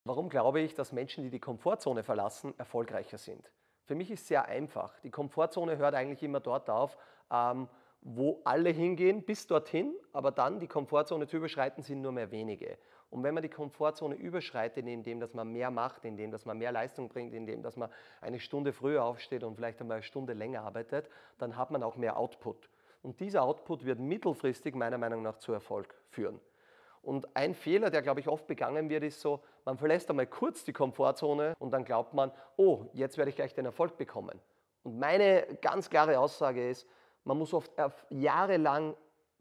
Warum glaube ich, dass Menschen, die die Komfortzone verlassen, erfolgreicher sind? Für mich ist es sehr einfach. Die Komfortzone hört eigentlich immer dort auf, wo alle hingehen, bis dorthin, aber dann die Komfortzone zu überschreiten, sind nur mehr wenige. Und wenn man die Komfortzone überschreitet, indem dass man mehr macht, indem dass man mehr Leistung bringt, indem dass man eine Stunde früher aufsteht und vielleicht einmal eine Stunde länger arbeitet, dann hat man auch mehr Output. Und dieser Output wird mittelfristig meiner Meinung nach zu Erfolg führen. Und ein Fehler, der, glaube ich, oft begangen wird, ist so, man verlässt einmal kurz die Komfortzone und dann glaubt man, oh, jetzt werde ich gleich den Erfolg bekommen. Und meine ganz klare Aussage ist, man muss oft jahrelang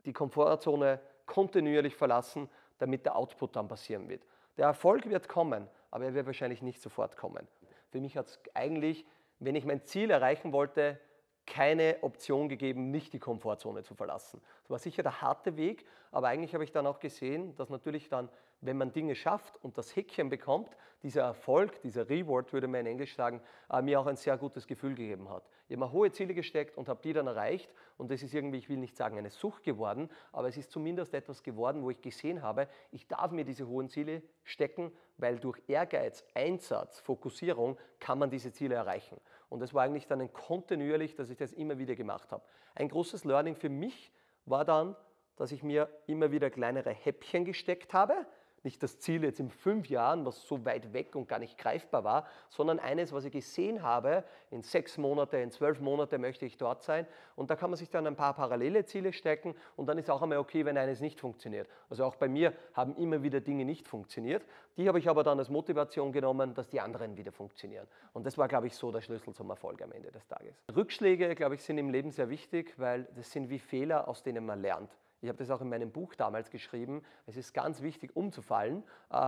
die Komfortzone kontinuierlich verlassen, damit der Output dann passieren wird. Der Erfolg wird kommen, aber er wird wahrscheinlich nicht sofort kommen. Für mich hat es eigentlich, wenn ich mein Ziel erreichen wollte, keine Option gegeben, nicht die Komfortzone zu verlassen. Das war sicher der harte Weg, aber eigentlich habe ich dann auch gesehen, dass natürlich dann, wenn man Dinge schafft und das Häkchen bekommt, dieser Erfolg, dieser Reward, würde man in Englisch sagen, mir auch ein sehr gutes Gefühl gegeben hat. Ich habe mir hohe Ziele gesteckt und habe die dann erreicht und das ist irgendwie, ich will nicht sagen eine Sucht geworden, aber es ist zumindest etwas geworden, wo ich gesehen habe, ich darf mir diese hohen Ziele stecken, weil durch Ehrgeiz, Einsatz, Fokussierung kann man diese Ziele erreichen. Und das war eigentlich dann ein kontinuierlich, dass ich das immer wieder gemacht habe. Ein großes Learning für mich war dann, dass ich mir immer wieder kleinere Häppchen gesteckt habe. Nicht das Ziel jetzt in 5 Jahren, was so weit weg und gar nicht greifbar war, sondern eines, was ich gesehen habe, in 6 Monate, in 12 Monate möchte ich dort sein. Und da kann man sich dann ein paar parallele Ziele stecken und dann ist auch einmal okay, wenn eines nicht funktioniert. Also auch bei mir haben immer wieder Dinge nicht funktioniert. Die habe ich aber dann als Motivation genommen, dass die anderen wieder funktionieren. Und das war, glaube ich, so der Schlüssel zum Erfolg am Ende des Tages. Rückschläge, glaube ich, sind im Leben sehr wichtig, weil das sind wie Fehler, aus denen man lernt. Ich habe das auch in meinem Buch damals geschrieben. Es ist ganz wichtig, umzufallen.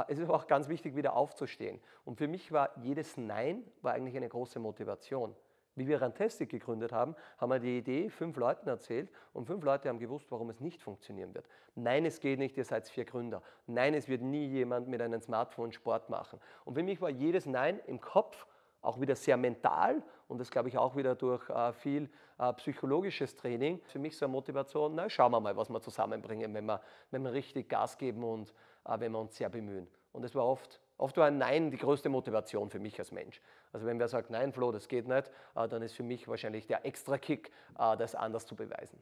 Es ist aber auch ganz wichtig, wieder aufzustehen. Und für mich war jedes Nein war eigentlich eine große Motivation. Wie wir Rantastic gegründet haben, haben wir die Idee 5 Leuten erzählt und 5 Leute haben gewusst, warum es nicht funktionieren wird. Nein, es geht nicht, ihr seid 4 Gründer. Nein, es wird nie jemand mit einem Smartphone Sport machen. Und für mich war jedes Nein im Kopf auch wieder sehr mental und das glaube ich auch wieder durch viel psychologisches Training. Für mich so eine Motivation, na, schauen wir mal, was wir zusammenbringen, wenn wir richtig Gas geben und wenn wir uns sehr bemühen. Und es war oft war ein Nein die größte Motivation für mich als Mensch. Also wenn wer sagt, nein Flo, das geht nicht, dann ist für mich wahrscheinlich der extra Kick, das anders zu beweisen.